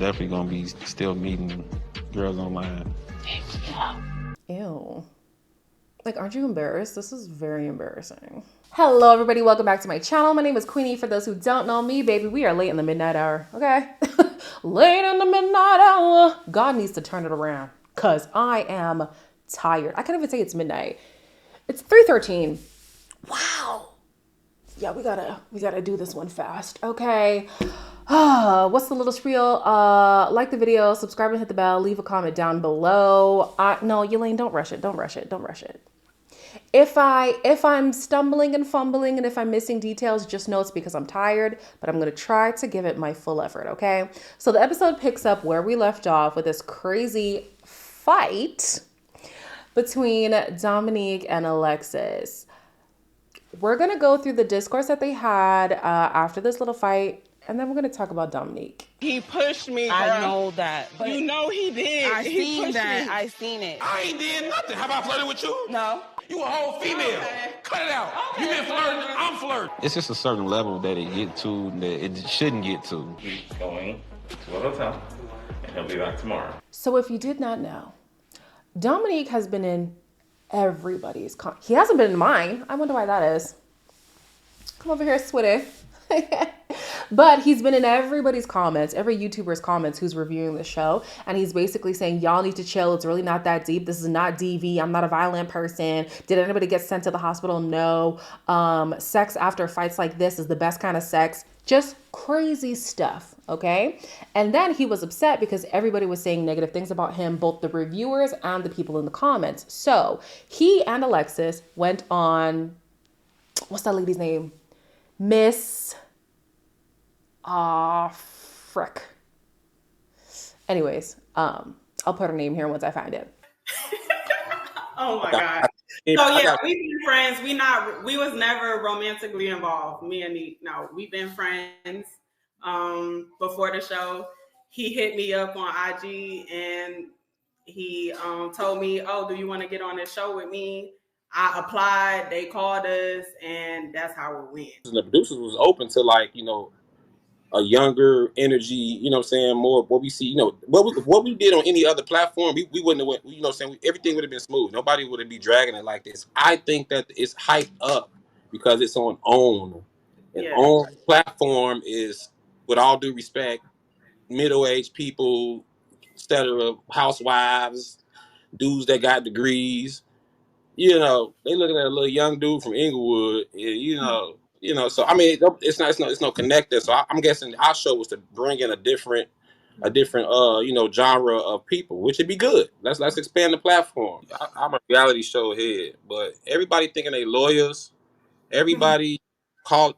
definitely gonna be still meeting girls online. Ew. Like, aren't you embarrassed? This is very embarrassing. Hello, everybody. Welcome back to my channel. My name is Queenie. For those who don't know me, baby, we are late in the midnight hour, okay? Late in the midnight hour. God needs to turn it around because I am tired. I can't even say it's midnight. It's 3:13. Wow. Yeah, we gotta do this one fast, okay? What's the little spiel? Like the video, subscribe and hit the bell, leave a comment down below. No, Elaine, don't rush it. Don't rush it. Don't rush it. If I'm stumbling and fumbling and if I'm missing details, just know it's because I'm tired, but I'm going to try to give it my full effort, okay? So the episode picks up where we left off with this crazy fight between Dominique and Alexis. We're going to go through the discourse that they had after this little fight, and then we're going to talk about Dominique. He pushed me, bro. I know that. But you know he did. I seen that. I seen it. I ain't did nothing. Have I flirted with you? No. You a whole female. Okay. Cut it out. Okay. You been flirting, I'm flirting. It's just a certain level that it get to that it shouldn't get to. He's going to a hotel, and he'll be back tomorrow. So if you did not know, Dominique has been in everybody's he hasn't been in mine. I wonder why that is. Come over here, sweetie. But he's been in everybody's comments, every YouTuber's comments who's reviewing the show. And he's basically saying, y'all need to chill. It's really not that deep. This is not DV. I'm not a violent person. Did anybody get sent to the hospital? No. Sex after fights like this is the best kind of sex. Just crazy stuff, okay? And then he was upset because everybody was saying negative things about him, both the reviewers and the people in the comments. So he and Alexis went on, what's that lady's name? Miss... frick. Anyways, I'll put her name here once I find it. Oh my God. So yeah, we've been friends. We was never romantically involved. Me and Neek. No, we've been friends. Before the show, he hit me up on IG and he told me, "Oh, do you want to get on this show with me?" I applied. They called us, and that's how it went. The producers was open to, like, you know, a younger energy, you know what I'm saying, more what we see, you know, what we did on any other platform, we wouldn't have went, you know what I'm saying, everything would have been smooth. Nobody would have been dragging it like this. I think that it's hyped up because it's on OWN. And OWN platform is, with all due respect, middle-aged people, etc., housewives, dudes that got degrees. You know, they looking at a little young dude from Inglewood, you know. So I mean, it's no connect there. So I'm guessing our show was to bring in a different, you know, genre of people, which would be good. Let's expand the platform. I'm a reality show head, but everybody thinking they lawyers. Everybody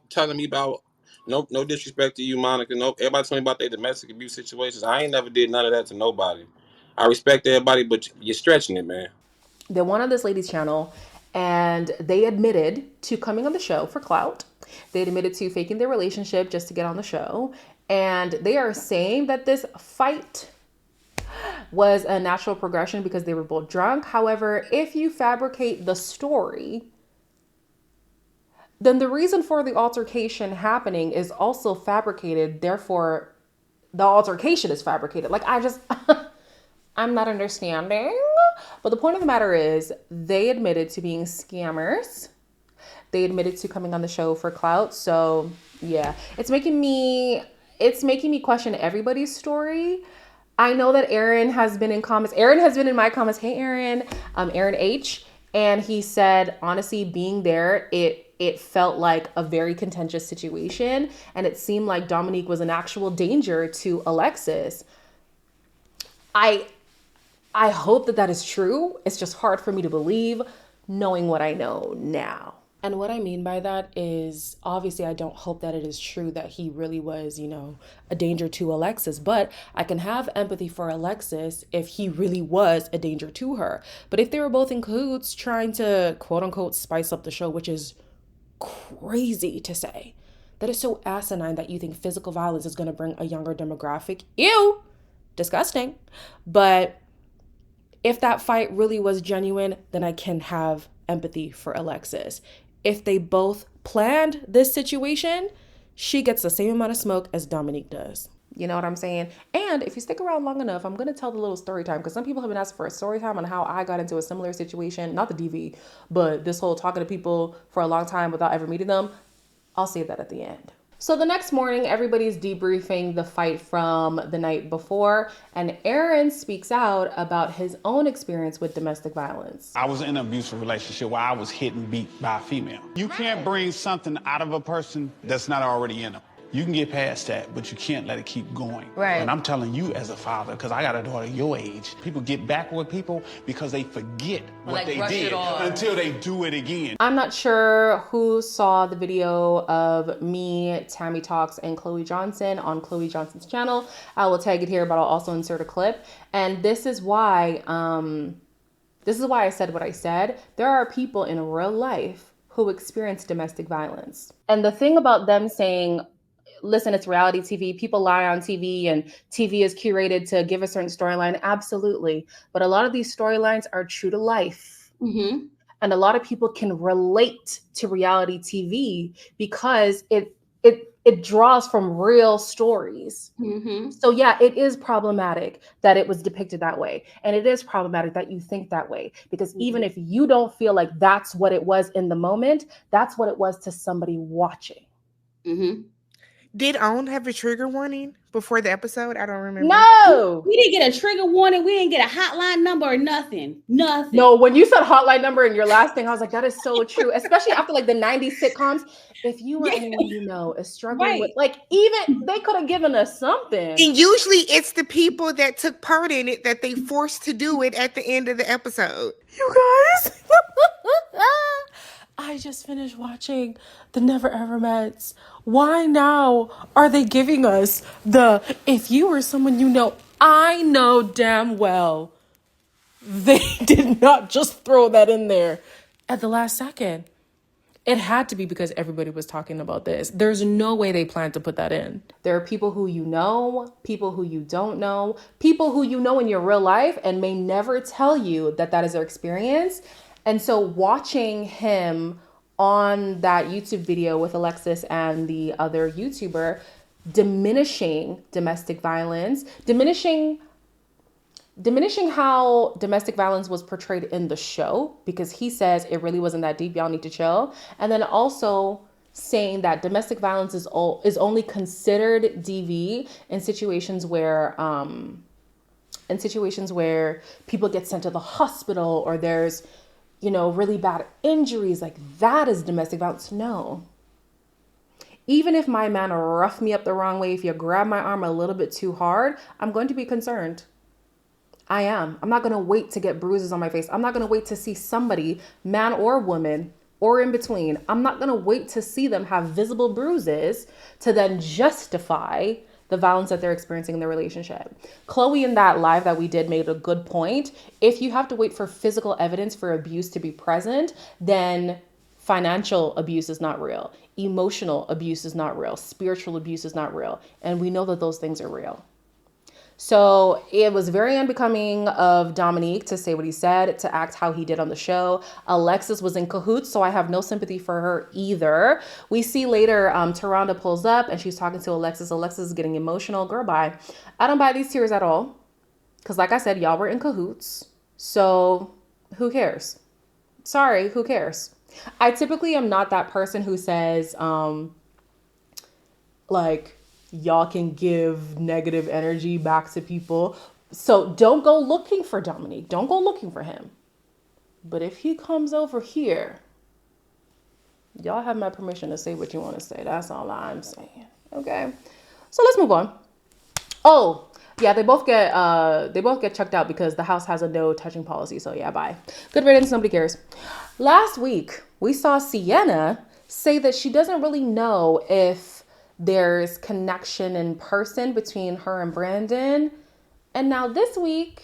telling me about no disrespect to you, Monica. No, everybody telling me about their domestic abuse situations. I ain't never did none of that to nobody. I respect everybody, but you're stretching it, man. They went on this lady's channel and they admitted to coming on the show for clout. They admitted to faking their relationship just to get on the show. And they are saying that this fight was a natural progression because they were both drunk. However, if you fabricate the story, then the reason for the altercation happening is also fabricated. Therefore, the altercation is fabricated. Like, I'm not understanding. But the point of the matter is they admitted to being scammers. They admitted to coming on the show for clout. So yeah, it's making me question everybody's story. I know that Aaron has been in comments. Aaron has been in my comments. Hey, Aaron, Aaron H. And he said, honestly, being there, it felt like a very contentious situation. And it seemed like Dominique was an actual danger to Alexis. I hope that is true. It's just hard for me to believe knowing what I know now. And what I mean by that is, obviously, I don't hope that it is true that he really was, you know, a danger to Alexis. But I can have empathy for Alexis if he really was a danger to her. But if they were both in cahoots trying to, quote unquote, spice up the show, which is crazy to say. That is so asinine that you think physical violence is going to bring a younger demographic. Ew! Disgusting. But if that fight really was genuine, then I can have empathy for Alexis. If they both planned this situation, she gets the same amount of smoke as Dominique does. You know what I'm saying? And if you stick around long enough, I'm going to tell the little story time, because some people have been asking for a story time on how I got into a similar situation, not the DV, but this whole talking to people for a long time without ever meeting them. I'll save that at the end. So the next morning, everybody's debriefing the fight from the night before, and Aaron speaks out about his own experience with domestic violence. I was in an abusive relationship where I was hit and beat by a female. You can't bring something out of a person that's not already in them. You can get past that, but you can't let it keep going. Right. And I'm telling you as a father, because I got a daughter your age, people get back with people because they forget what they did until they do it again. I'm not sure who saw the video of me, Tammy Talks, and Chloe Johnson on Chloe Johnson's channel. I will tag it here, but I'll also insert a clip. And this is why I said what I said. There are people in real life who experience domestic violence. And the thing about them saying, listen, it's reality TV. People lie on TV and TV is curated to give a certain storyline. Absolutely. But a lot of these storylines are true to life. Mm-hmm. And a lot of people can relate to reality TV because it draws from real stories. Mm-hmm. So yeah, it is problematic that it was depicted that way. And it is problematic that you think that way, because even if you don't feel like that's what it was in the moment, that's what it was to somebody watching. Mm-hmm. Did OWN have a trigger warning before the episode? I don't remember. No. We didn't get a trigger warning. We didn't get a hotline number or nothing. Nothing. No, when you said hotline number in your last thing, I was like, that is so true. Especially after like the 90s sitcoms. If you or anyone you know is struggling with, like, even they could have given us something. And usually it's the people that took part in it that they forced to do it at the end of the episode. You guys. I just finished watching The Never Ever Mets. Why now are they giving us the, if you were someone you know? I know damn well they did not just throw that in there at the last second. It had to be because everybody was talking about this. There's no way they planned to put that in. There are people who you know, people who you don't know, people who you know in your real life and may never tell you that that is their experience. And so watching him on that YouTube video with Alexis and the other YouTuber diminishing domestic violence, diminishing how domestic violence was portrayed in the show, because he says it really wasn't that deep, y'all need to chill. And then also saying that domestic violence is only considered DV in situations where people get sent to the hospital or there's, you know, really bad injuries, like that is domestic violence. No. Even if my man roughed me up the wrong way, if you grab my arm a little bit too hard, I'm going to be concerned. I am. I'm not going to wait to get bruises on my face. I'm not going to wait to see somebody, man or woman, or in between. I'm not going to wait to see them have visible bruises to then justify the violence that they're experiencing in their relationship. Chloe in that live that we did made a good point. If you have to wait for physical evidence for abuse to be present, then financial abuse is not real. Emotional abuse is not real. Spiritual abuse is not real. And we know that those things are real. So it was very unbecoming of Dominique to say what he said, to act how he did on the show. Alexis was in cahoots, so I have no sympathy for her either. We see later Taronda pulls up and she's talking to Alexis. Alexis is getting emotional. Girl, bye. I don't buy these tears at all. Because like I said, y'all were in cahoots. So who cares? Sorry, who cares? I typically am not that person who says, y'all can give negative energy back to people. So don't go looking for Dominique. Don't go looking for him. But if he comes over here, y'all have my permission to say what you want to say. That's all I'm saying. Okay. So let's move on. Oh, yeah, they both get chucked out because the house has a no touching policy. So yeah, bye. Good riddance, nobody cares. Last week, we saw Sienna say that she doesn't really know if there's connection in person between her and Brandon. And now this week,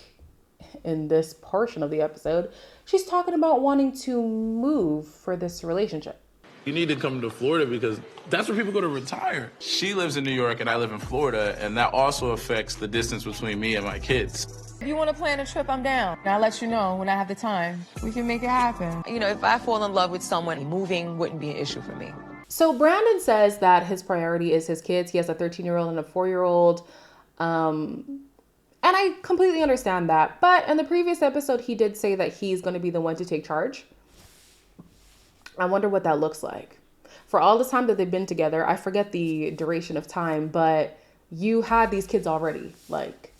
in this portion of the episode, she's talking about wanting to move for this relationship. You need to come to Florida because that's where people go to retire. She lives in New York and I live in Florida, and that also affects the distance between me and my kids. If you want to plan a trip, I'm down. I'll let you know when I have the time. We can make it happen. You know, if I fall in love with someone, moving wouldn't be an issue for me. So Brandon says that his priority is his kids. He has a 13-year-old and a 4-year-old. And I completely understand that. But in the previous episode, he did say that he's going to be the one to take charge. I wonder what that looks like. For all this time that they've been together, I forget the duration of time, but you had these kids already. Like,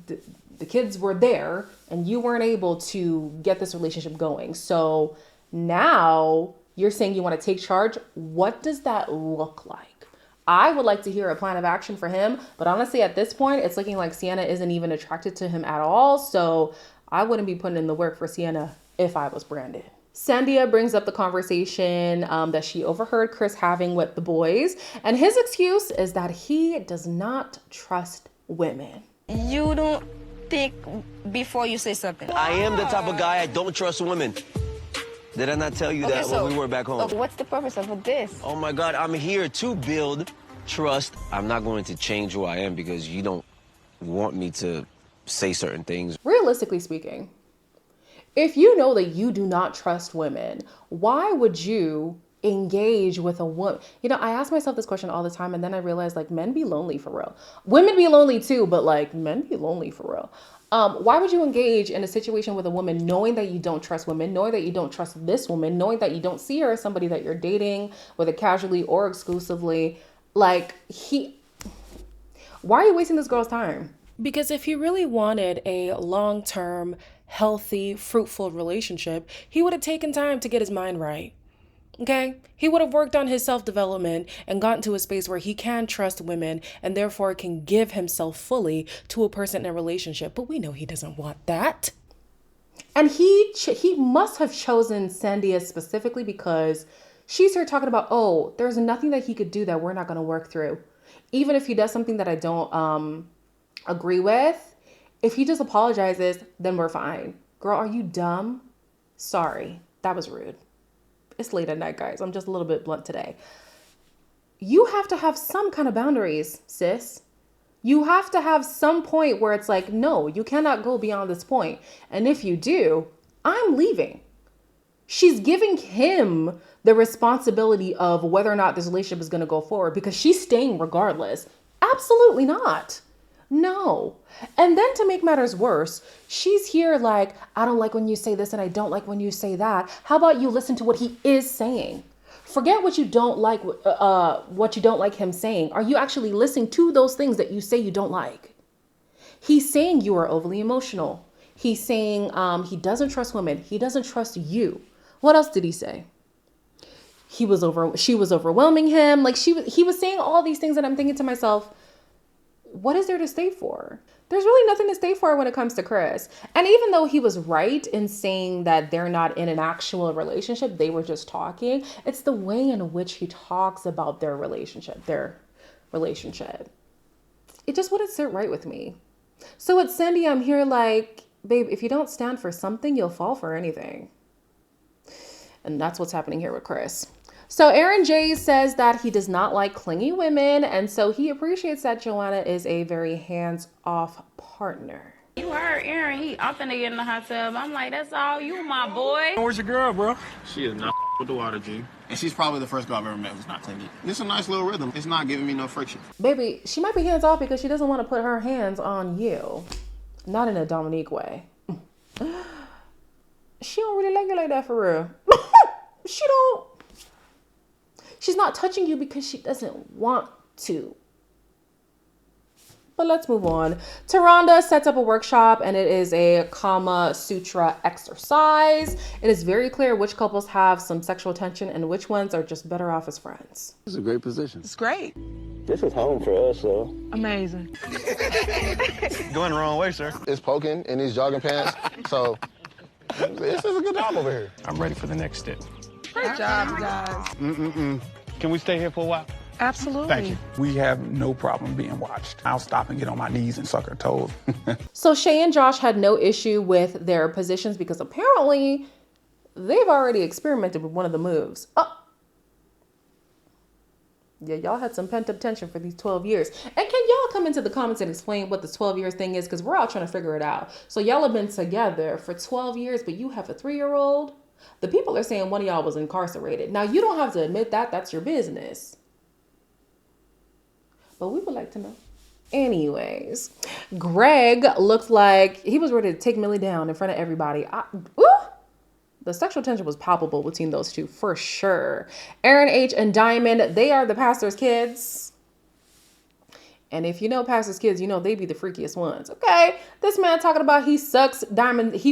the kids were there, and you weren't able to get this relationship going. So now you're saying you want to take charge. What does that look like? I would like to hear a plan of action for him. But honestly, at this point, it's looking like Sienna isn't even attracted to him at all. So I wouldn't be putting in the work for Sienna if I was Brandon. Sandia brings up the conversation that she overheard Chris having with the boys. And his excuse is that he does not trust women. You don't think before you say something. I am the type of guy, I don't trust women. Did I not tell you that when we were back home? What's the purpose of this? Oh my God, I'm here to build trust. I'm not going to change who I am because you don't want me to say certain things. Realistically speaking, if you know that you do not trust women, why would you engage with a woman? You know, I ask myself this question all the time, and then I realize, like, men be lonely for real. Women be lonely too, but like, men be lonely for real. Why would you engage in a situation with a woman knowing that you don't trust women, knowing that you don't trust this woman, knowing that you don't see her as somebody that you're dating, whether casually or exclusively? Like, why are you wasting this girl's time? Because if he really wanted a long-term, healthy, fruitful relationship, he would have taken time to get his mind right. Okay? He would have worked on his self-development and gotten to a space where he can trust women and therefore can give himself fully to a person in a relationship. But we know he doesn't want that. And he must have chosen Sandia specifically because she's here talking about, oh, there's nothing that he could do that we're not going to work through. Even if he does something that I don't agree with, if he just apologizes, then we're fine. Girl, are you dumb? Sorry, that was rude. It's late at night, guys. I'm just a little bit blunt today. You have to have some kind of boundaries, sis. You have to have some point where it's like, no, you cannot go beyond this point. And if you do, I'm leaving. She's giving him the responsibility of whether or not this relationship is going to go forward because she's staying regardless. Absolutely not. No. And then to make matters worse, she's here like, I don't like when you say this and I don't like when you say that. How about you listen to what he is saying? Forget what you don't like him saying. Are you actually listening to those things that you say you don't like? He's saying you are overly emotional. He's saying he doesn't trust women. He doesn't trust you. What else did he say? She was overwhelming him. Like he was saying all these things and I'm thinking to myself, what is there to stay for? There's really nothing to stay for when it comes to Chris. And even though he was right in saying that they're not in an actual relationship, they were just talking, it's the way in which he talks about their relationship. It just wouldn't sit right with me. So at Sandy, I'm here like, babe, if you don't stand for something, you'll fall for anything. And that's what's happening here with Chris. So Aaron J says that he does not like clingy women. And so he appreciates that Joanna is a very hands-off partner. You heard Aaron, I'm finna get in the hot tub. I'm like, that's all you, my boy. Where's your girl, bro? She is not with the water, G. And she's probably the first girl I've ever met who's not clingy. It's a nice little rhythm. It's not giving me no friction. Baby, she might be hands-off because she doesn't want to put her hands on you. Not in a Dominique way. She don't really like you like that for real. She don't. She's not touching you because she doesn't want to. But let's move on. Taronda sets up a workshop and it is a Kama Sutra exercise. It is very clear which couples have some sexual tension and which ones are just better off as friends. This is a great position. It's great. This is home for us, so. Amazing. Going the wrong way, sir. It's poking in these jogging pants, so this is a good job over here. I'm ready for the next step. Great job, guys. Can we stay here for a while? Absolutely. Thank you. We have no problem being watched. I'll stop and get on my knees and suck her toes. So Shay and Josh had no issue with their positions because apparently they've already experimented with one of the moves. Oh. Yeah, y'all had some pent-up tension for these 12 years. And can y'all come into the comments and explain what this 12 years thing is? Because we're all trying to figure it out. So y'all have been together for 12 years, but you have a 3-year-old? The people are saying one of y'all was incarcerated. Now, you don't have to admit that. That's your business. But we would like to know. Anyways, Greg looked like he was ready to take Millie down in front of everybody. The sexual tension was palpable between those two for sure. Aaron H. and Diamond, they are the pastor's kids. And if you know pastor's kids, you know they be the freakiest ones. Okay, this man talking about he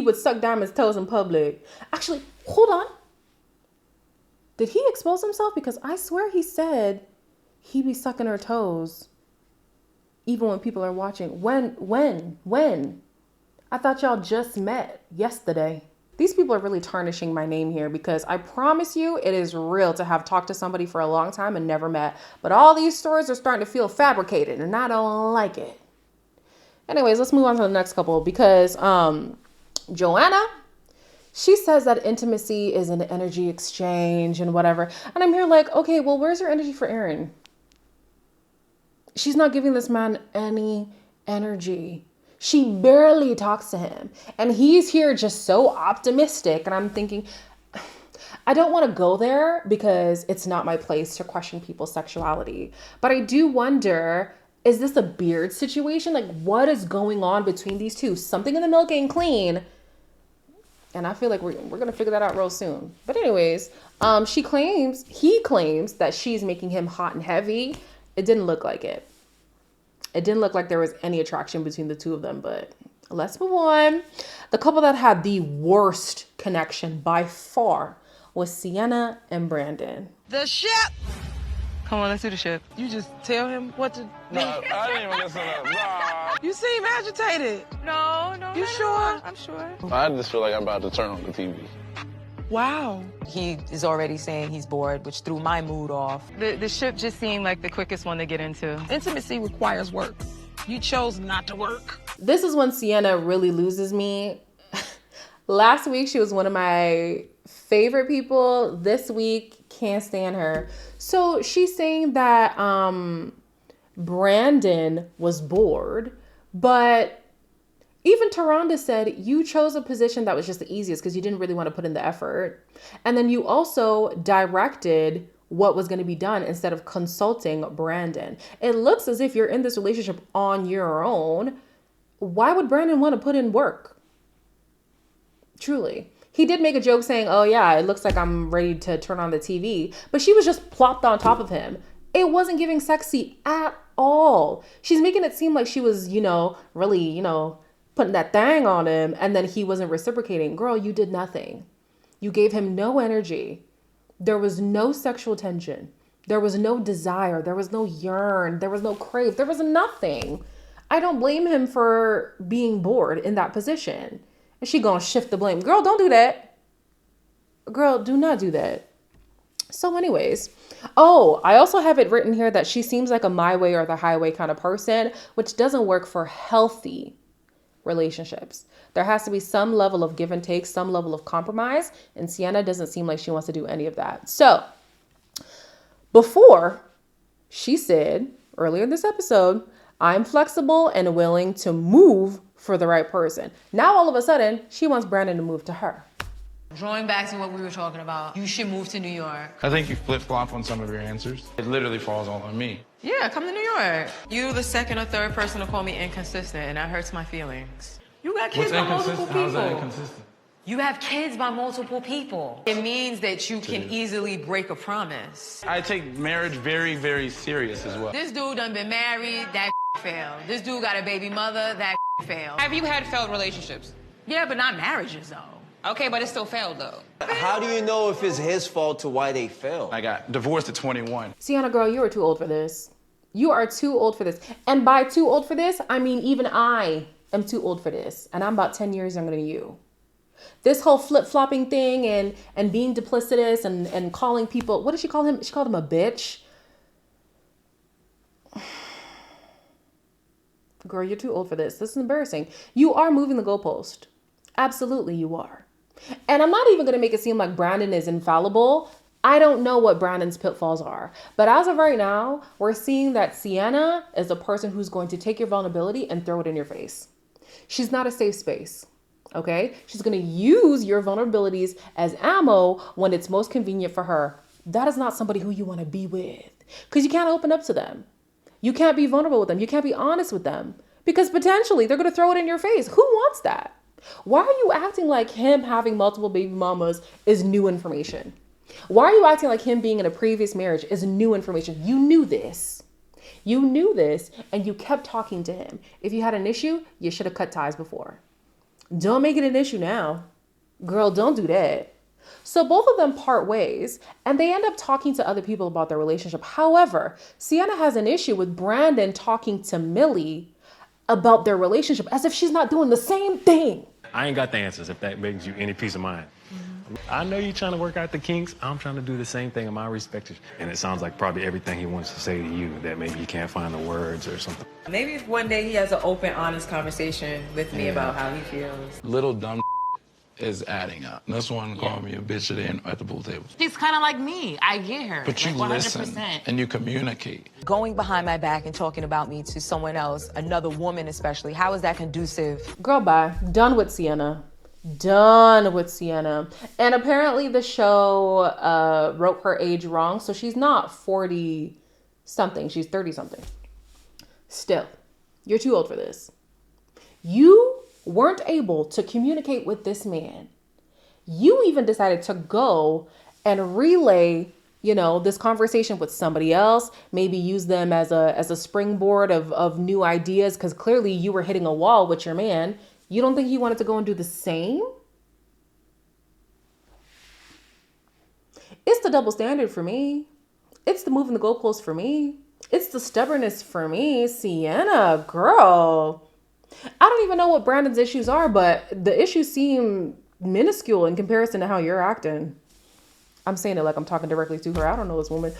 would suck Diamond's toes in public. Actually, hold on. Did he expose himself? Because I swear he said he be sucking her toes even when people are watching. When? I thought y'all just met yesterday. These people are really tarnishing my name here because I promise you it is real to have talked to somebody for a long time and never met. But all these stories are starting to feel fabricated and I don't like it. Anyways, let's move on to the next couple because Joanna, she says that intimacy is an energy exchange and whatever. And I'm here like, okay, well, where's your energy for Aaron? She's not giving this man any energy. She barely talks to him. And he's here just so optimistic. And I'm thinking, I don't want to go there because it's not my place to question people's sexuality. But I do wonder, is this a beard situation? Like, what is going on between these two? Something in the milk ain't clean. And I feel like we're going to figure that out real soon. But anyways, he claims that she's making him hot and heavy. It didn't look like it. It didn't look like there was any attraction between the two of them, but let's move on. The couple that had the worst connection by far was Sienna and Brandon. The ship! Come on, let's do the ship. You just tell him what to do. No, I didn't even listen up. Nah. You seem agitated. No. You sure? I'm sure. I just feel like I'm about to turn on the TV. Wow. He is already saying he's bored, which threw my mood off. The ship just seemed like the quickest one to get into. Intimacy requires work. You chose not to work. This is when Sienna really loses me. Last week, she was one of my favorite people. This week, can't stand her. So she's saying that Brandon was bored, but even Taronda said you chose a position that was just the easiest because you didn't really want to put in the effort. And then you also directed what was going to be done instead of consulting Brandon. It looks as if you're in this relationship on your own. Why would Brandon want to put in work? Truly. He did make a joke saying, oh yeah, it looks like I'm ready to turn on the TV. But she was just plopped on top of him. It wasn't giving sexy at all. She's making it seem like she was, really, putting that thing on him, and then he wasn't reciprocating. Girl, you did nothing. You gave him no energy. There was no sexual tension. There was no desire. There was no yearn. There was no crave. There was nothing. I don't blame him for being bored in that position. And she gonna shift the blame. Girl, don't do that. Girl, do not do that. So anyways, I also have it written here that she seems like a my way or the highway kind of person, which doesn't work for healthy relationships. There has to be some level of give and take, some level of compromise, and Sienna doesn't seem like she wants to do any of that. So before, she said earlier in this episode, I'm flexible and willing to move for the right person. Now all of a sudden, she wants Brandon to move to her. Drawing back to what we were talking about, you should move to New York. I think you flip-flop on some of your answers. It literally falls all on me. Yeah, come to New York. You're the second or third person to call me inconsistent, and that hurts my feelings. You got kids by multiple people. How's that inconsistent? You have kids by multiple people. It means that you can easily break a promise. I take marriage very, very serious as well. This dude done been married, that failed. This dude got a baby mother, that failed. Have you had failed relationships? Yeah, but not marriages, though. Okay, but it still failed, though. How do you know if it's his fault to why they failed? I got divorced at 21. Sienna, girl, you are too old for this. You are too old for this. And by too old for this, I mean even I am too old for this. And I'm about 10 years younger than you. This whole flip-flopping thing and being duplicitous and calling people, what did she call him? She called him a bitch. Girl, you're too old for this. This is embarrassing. You are moving the goalpost. Absolutely, you are. And I'm not even going to make it seem like Brandon is infallible. I don't know what Brandon's pitfalls are. But as of right now, we're seeing that Sienna is a person who's going to take your vulnerability and throw it in your face. She's not a safe space. Okay? She's going to use your vulnerabilities as ammo when it's most convenient for her. That is not somebody who you want to be with, because you can't open up to them. You can't be vulnerable with them. You can't be honest with them, because potentially they're going to throw it in your face. Who wants that? Why are you acting like him having multiple baby mamas is new information? Why are you acting like him being in a previous marriage is new information? You knew this. You knew this, and you kept talking to him. If you had an issue, you should have cut ties before. Don't make it an issue now. Girl, don't do that. So both of them part ways, and they end up talking to other people about their relationship. However, Sienna has an issue with Brandon talking to Millie about their relationship as if she's not doing the same thing. I ain't got the answers, if that brings you any peace of mind. I know you're trying to work out the kinks. I'm trying to do the same thing in my respective. And it sounds like probably everything he wants to say to you that maybe he can't find the words or something. Maybe if one day he has an open, honest conversation with me about how he feels. Little dumb is adding up. This one called me a bitch at the pool table. She's kind of like me. I get her. But you like listen 100%. and you communicate. Going behind my back and talking about me to someone else, another woman especially, how is that conducive? Girl, bye. Done with Sienna. Done with Sienna. And apparently the show wrote her age wrong. So she's not 40 something. She's 30 something. Still, you're too old for this. You weren't able to communicate with this man. You even decided to go and relay, this conversation with somebody else, maybe use them as a springboard of new ideas, because clearly you were hitting a wall with your man. You don't think he wanted to go and do the same? It's the double standard for me. It's the moving the goalposts for me. It's the stubbornness for me. Sienna, girl. I don't even know what Brandon's issues are, but the issues seem minuscule in comparison to how you're acting. I'm saying it like I'm talking directly to her. I don't know this woman.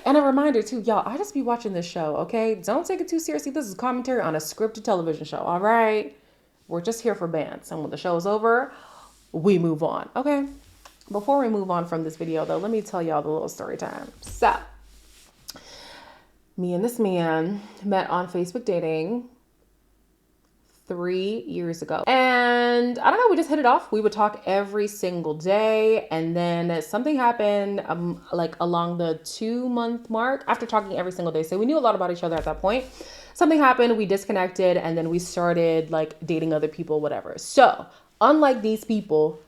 And a reminder too, y'all, I just be watching this show, okay? Don't take it too seriously. This is commentary on a scripted television show, all right? We're just here for bands. And when the show is over, we move on, okay? Before we move on from this video, though, let me tell y'all the little story time. So, me and this man met on Facebook dating 3 years ago. And I don't know, we just hit it off. We would talk every single day. And then something happened like along the 2-month mark after talking every single day. So we knew a lot about each other at that point. Something happened, we disconnected, and then we started like dating other people, whatever. So unlike these people,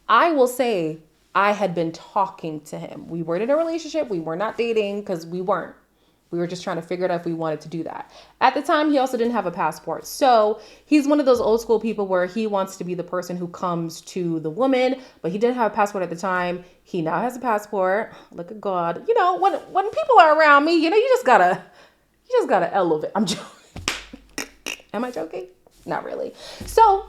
I will say I had been talking to him. We weren't in a relationship. We were not dating because we weren't. We were just trying to figure it out if we wanted to do that. At the time, he also didn't have a passport. So he's one of those old school people where he wants to be the person who comes to the woman, but he didn't have a passport at the time. He now has a passport. Look at God. When people are around me, you just gotta elevate. I'm joking. Am I joking? Not really. So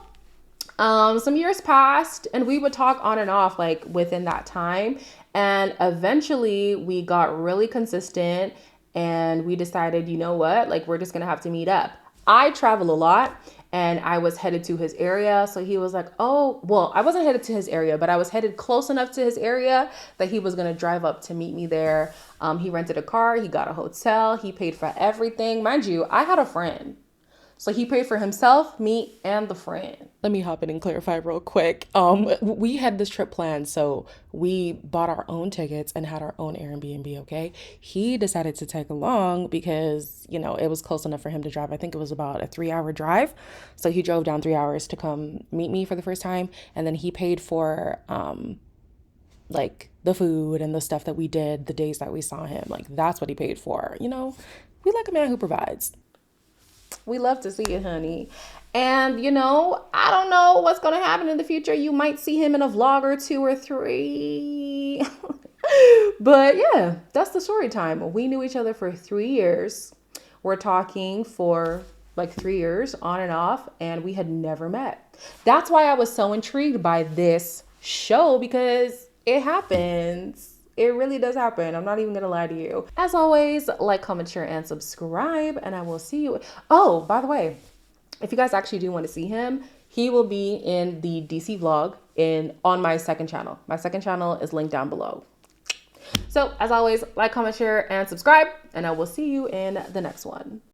some years passed and we would talk on and off like within that time. And eventually we got really consistent. And we decided, you know what, like we're just going to have to meet up. I travel a lot and I was headed to his area. So he was like, oh, well, I wasn't headed to his area, but I was headed close enough to his area that he was going to drive up to meet me there. He rented a car. He got a hotel. He paid for everything. Mind you, I had a friend. So he paid for himself, me, and the friend. Let me hop in and clarify real quick. We had this trip planned, so we bought our own tickets and had our own Airbnb, okay? He decided to tag along because, it was close enough for him to drive. I think it was about a 3-hour drive. So he drove down 3 hours to come meet me for the first time. And then he paid for, like, the food and the stuff that we did the days that we saw him. Like, that's what he paid for, We like a man who provides. We love to see it, honey. And, I don't know what's going to happen in the future. You might see him in a vlog or 2 or 3. But yeah, that's the story time. We knew each other for 3 years. We're talking for like 3 years on and off, and we had never met. That's why I was so intrigued by this show, because it happens. It really does happen. I'm not even gonna lie to you. As always, like, comment, share, and subscribe, and I will see you. Oh, by the way, if you guys actually do want to see him, he will be in the DC vlog on my second channel. My second channel is linked down below. So as always, like, comment, share, and subscribe, and I will see you in the next one.